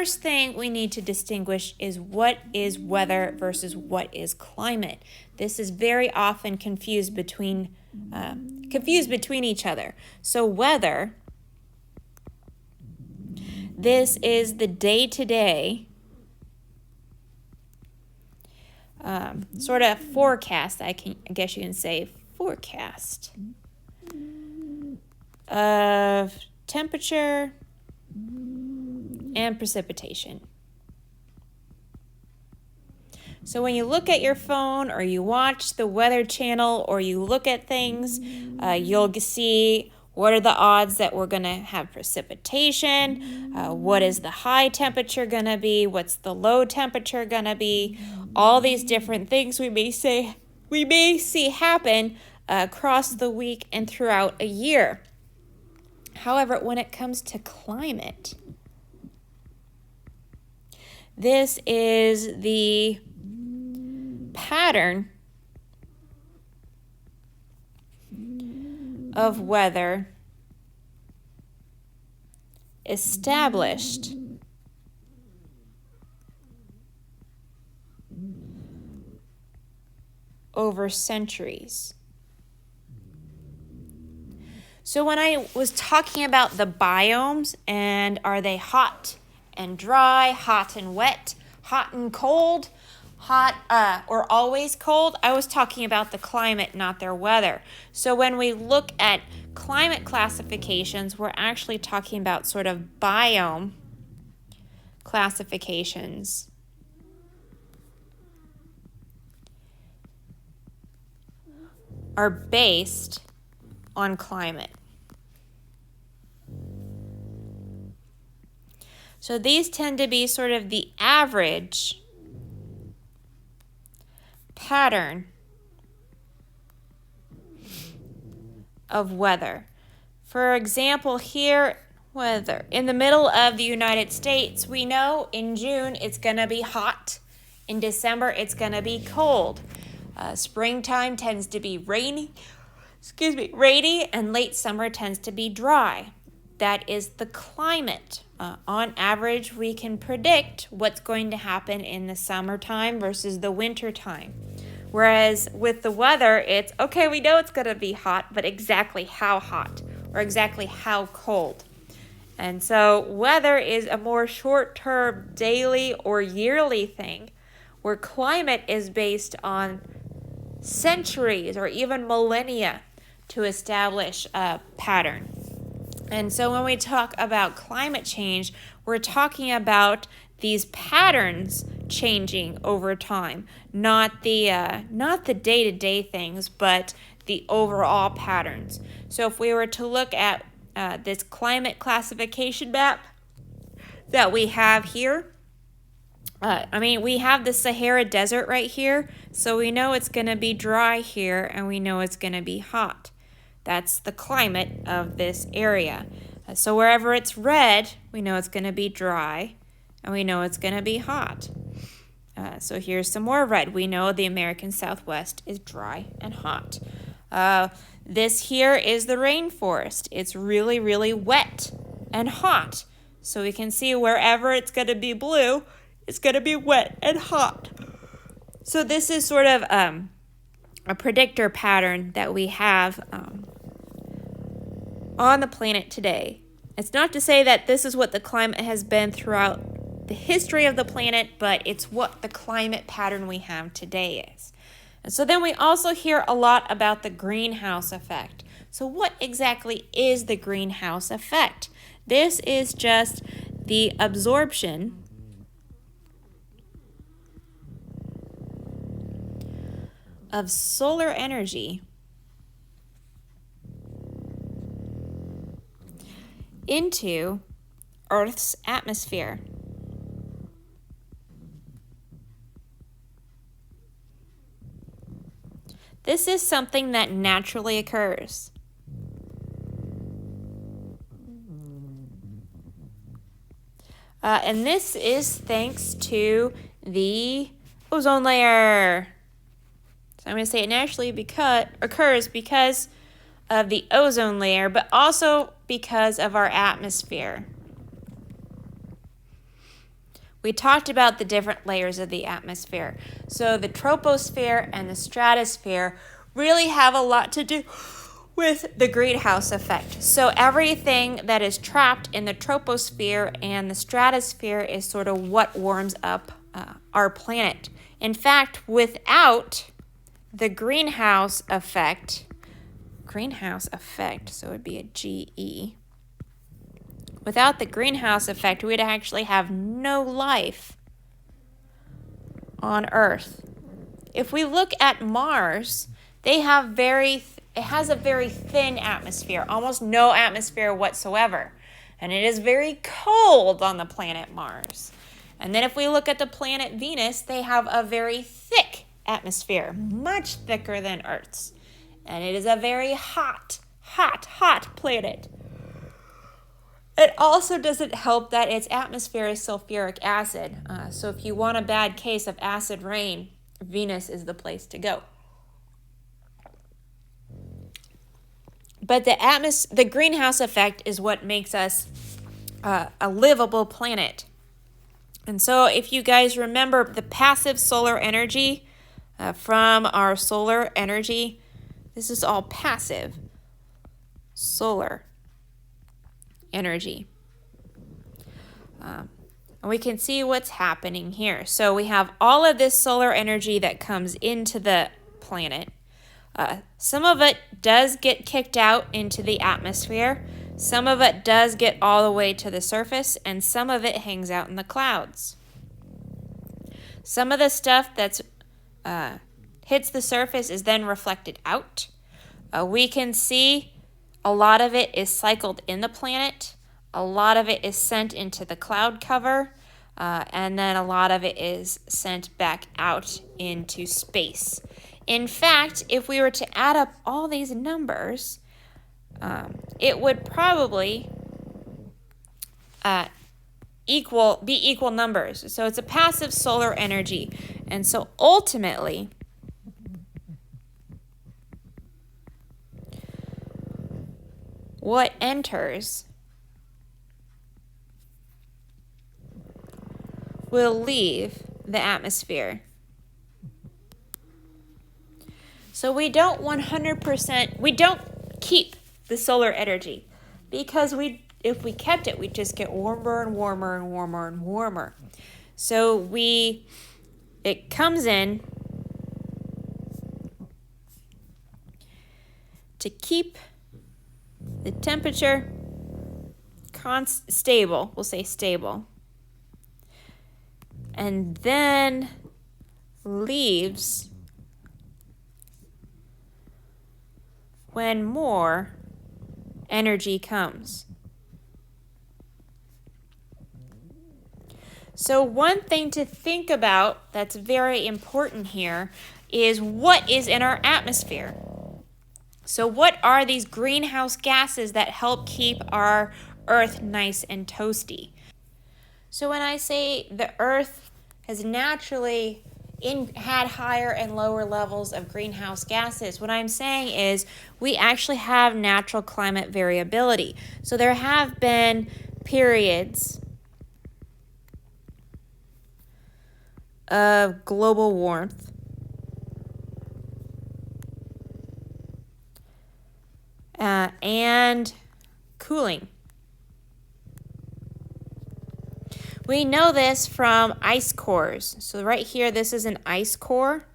first thing we need to distinguish is what is weather versus what is climate. This is very often confused between each other. So weather, this is the day-to-day sort of forecast, I guess you can say forecast of temperature and precipitation. So when you look at your phone or you watch the Weather Channel or you look at things, you'll see what are the odds that we're going to have precipitation, what is the high temperature going to be, what's the low temperature going to be, all these different things we may see happen across the week and throughout a year. However, when it comes to climate, this is the pattern of weather established over centuries. So when I was talking about the biomes and are they hot and dry, hot and wet, hot and cold, hot or always cold, I was talking about the climate, not their weather. So when we look at climate classifications, we're actually talking about sort of biome classifications. Are based on climate. So these tend to be sort of the average pattern of weather. For example, here, weather. In the middle of the United States, we know in June it's going to be hot. In December, it's going to be cold. Springtime tends to be rainy, and late summer tends to be dry. That is the climate. On average, we can predict what's going to happen in the summertime versus the wintertime. Whereas with the weather, it's, okay, we know it's going to be hot, but exactly how hot or exactly how cold. And so weather is a more short-term, daily or yearly thing, where climate is based on centuries or even millennia to establish a pattern. And so when we talk about climate change, we're talking about these patterns changing over time, not the day-to-day things, but the overall patterns. So if we were to look at this climate classification map that we have here, we have the Sahara Desert right here, so we know it's going to be dry here, and we know it's going to be hot. That's the climate of this area. So wherever it's red, we know it's going to be dry, and we know it's going to be hot. So here's some more red. We know the American Southwest is dry and hot. This here is the rainforest. It's really, really wet and hot. So we can see wherever it's going to be blue, it's going to be wet and hot. So this is sort of a predictor pattern that we have on the planet today. It's not to say that this is what the climate has been throughout the history of the planet, but it's what the climate pattern we have today is. And so then we also hear a lot about the greenhouse effect. So what exactly is the greenhouse effect? This is just the absorption of solar energy into Earth's atmosphere. This is something that naturally occurs. And this is thanks to the ozone layer. So I'm going to say it naturally occurs because of the ozone layer, but also because of our atmosphere. we talked about the different layers of the atmosphere. So the troposphere and the stratosphere really have a lot to do with the greenhouse effect. So everything that is trapped in the troposphere and the stratosphere is sort of what warms up our planet. In fact, without the greenhouse effect, so it would be a GE. Without the greenhouse effect, we'd actually have no life on Earth. If we look at Mars, it has a very thin atmosphere, almost no atmosphere whatsoever. And it is very cold on the planet Mars. And then if we look at the planet Venus, they have a very thick atmosphere, much thicker than Earth's. And it is a very hot planet. It also doesn't help that its atmosphere is sulfuric acid. So if you want a bad case of acid rain, Venus is the place to go. But the greenhouse effect is what makes us a livable planet. And so if you guys remember the passive solar energy from our solar energy, this is all passive solar energy. And we can see what's happening here. So we have all of this solar energy that comes into the planet. Some of it does get kicked out into the atmosphere. Some of it does get all the way to the surface, and some of it hangs out in the clouds. Some of the stuff that's hits the surface is then reflected out. We can see a lot of it is cycled in the planet. A lot of it is sent into the cloud cover. And then a lot of it is sent back out into space. In fact, if we were to add up all these numbers, it would probably be equal numbers. So it's a passive solar energy. And so ultimately, what enters will leave the atmosphere. So we don't keep the solar energy, because if we kept it, we'd just get warmer and warmer and warmer and warmer. So it comes in to keep the temperature stable, we'll say stable, and then leaves when more energy comes. So one thing to think about that's very important here is what is in our atmosphere. So what are these greenhouse gases that help keep our Earth nice and toasty? So when I say the Earth has naturally had higher and lower levels of greenhouse gases, what I'm saying is we actually have natural climate variability. So there have been periods of global warmth and cooling. We know this from ice cores. So right here, this is an ice core.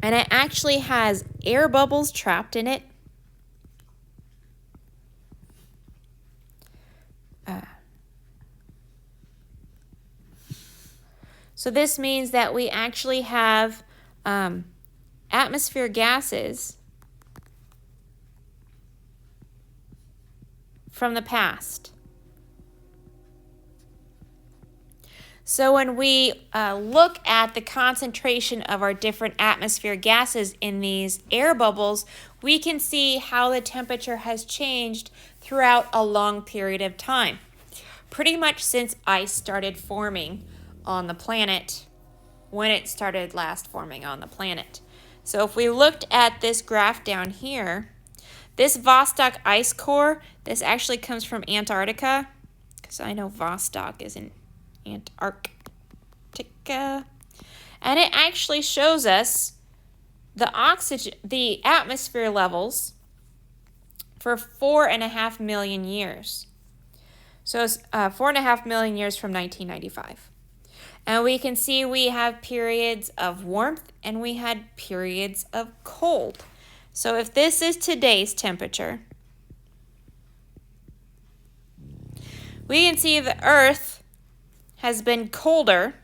And it actually has air bubbles trapped in it. So this means that we actually have atmosphere gases from the past. So when we look at the concentration of our different atmosphere gases in these air bubbles, we can see how the temperature has changed throughout a long period of time. Pretty much since ice started forming on the planet, when it started last forming on the planet. So if we looked at this graph down here, this Vostok ice core, this actually comes from Antarctica, because I know Vostok is in Antarctica. And it actually shows us the atmosphere levels for 4.5 million years. So it's 4.5 million years from 1995. And we can see we have periods of warmth and we had periods of cold. So if this is today's temperature, we can see the Earth has been colder.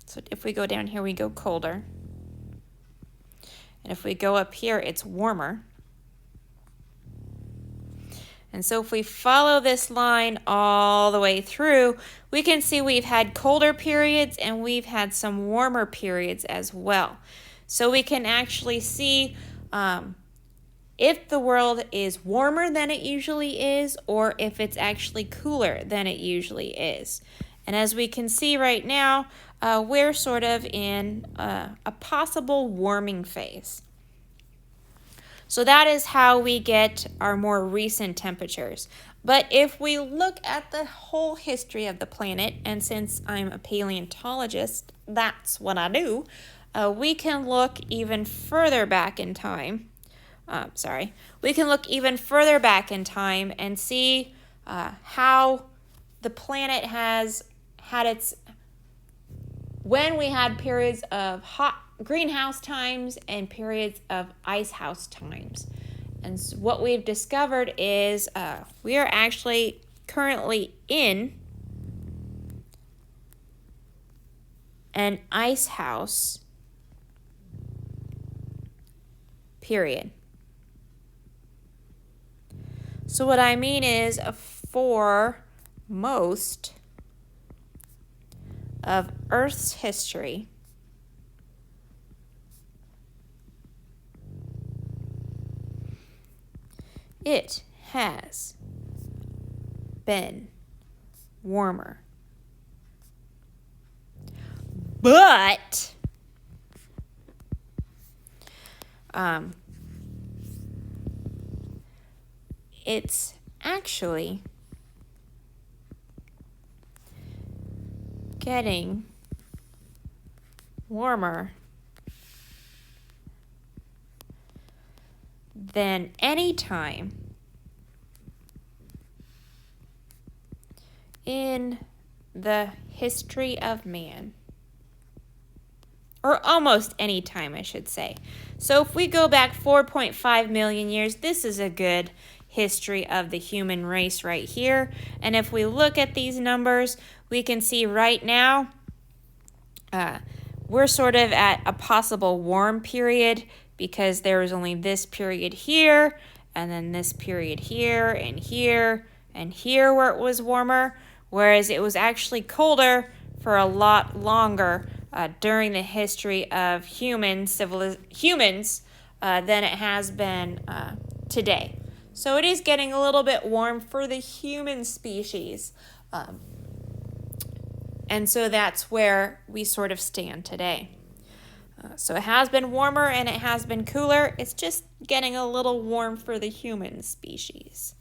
So if we go down here, we go colder. And if we go up here, it's warmer. And so if we follow this line all the way through, we can see we've had colder periods and we've had some warmer periods as well. So we can actually see if the world is warmer than it usually is or if it's actually cooler than it usually is. And as we can see right now, we're sort of in a possible warming phase. So that is how we get our more recent temperatures. But if we look at the whole history of the planet, and since I'm a paleontologist, that's what I do, we can look even further back in time. We can look even further back in time and see how the planet has had when we had periods of hot greenhouse times and periods of icehouse times. And so what we've discovered is we are actually currently in an icehouse period. So what I mean is for most of Earth's history, it has been warmer. But it's actually getting warmer than any time in the history of man. Or almost any time, I should say. So if we go back 4.5 million years, this is a good history of the human race right here. And if we look at these numbers, we can see right now we're sort of at a possible warm period because there was only this period here and then this period here and here and here where it was warmer, whereas it was actually colder for a lot longer during the history of humans than it has been today. So it is getting a little bit warm for the human species. And so that's where we sort of stand today. So it has been warmer and it has been cooler. It's just getting a little warm for the human species.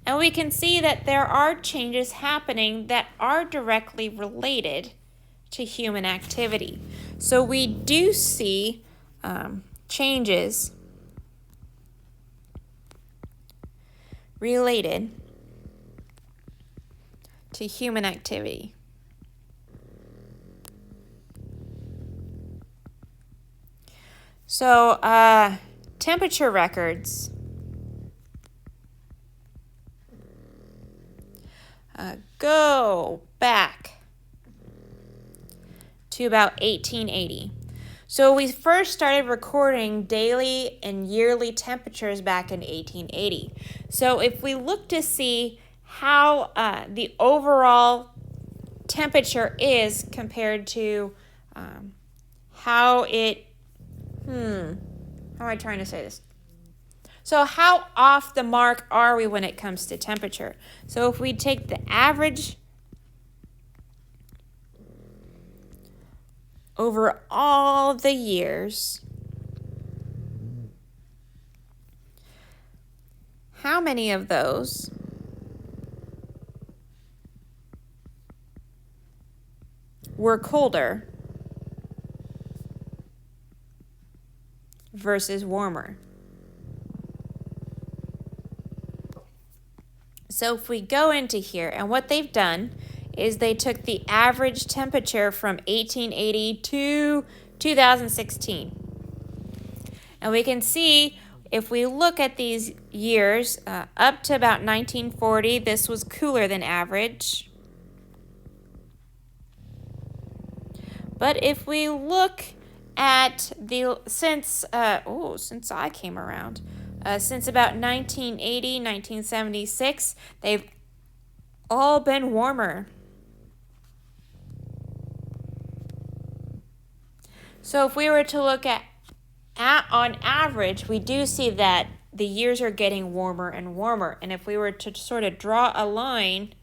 And we can see that there are changes happening that are directly related to human activity. So we do see changes related to human activity. So temperature records go back to about 1880. So we first started recording daily and yearly temperatures back in 1880. So if we look to see how the overall temperature is compared to how it, how am I trying to say this? So how off the mark are we when it comes to temperature? So if we take the average over all the years, how many of those were colder versus warmer. So if we go into here, and what they've done is they took the average temperature from 1880 to 2016. And we can see if we look at these years, up to about 1940, this was cooler than average. But if we look at since I came around, since about 1980, 1976, they've all been warmer. So if we were to look at on average, we do see that the years are getting warmer and warmer. And if we were to sort of draw a line,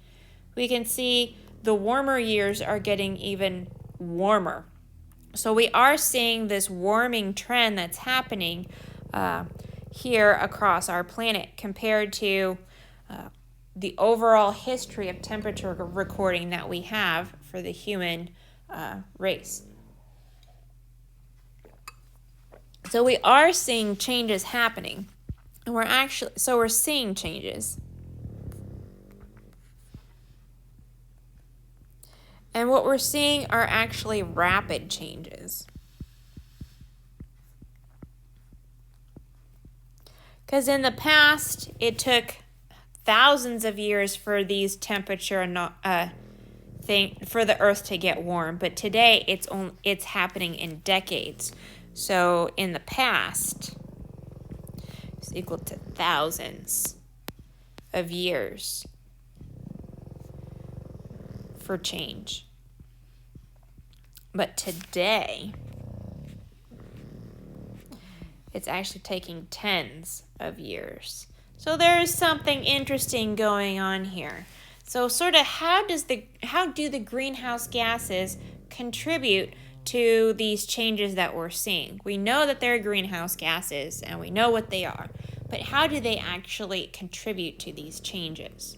we can see the warmer years are getting even warmer. So we are seeing this warming trend that's happening here across our planet compared to the overall history of temperature recording that we have for the human race. So we are seeing changes happening, and we're seeing changes. And what we're seeing are actually rapid changes. Because in the past, it took thousands of years for these temperature for the Earth to get warm, but today it's happening in decades. So in the past, it's equal to thousands of years for change. But today, it's actually taking tens of years. So there's something interesting going on here. So sort of how do the greenhouse gases contribute to these changes that we're seeing? We know that they're greenhouse gases and we know what they are, but how do they actually contribute to these changes?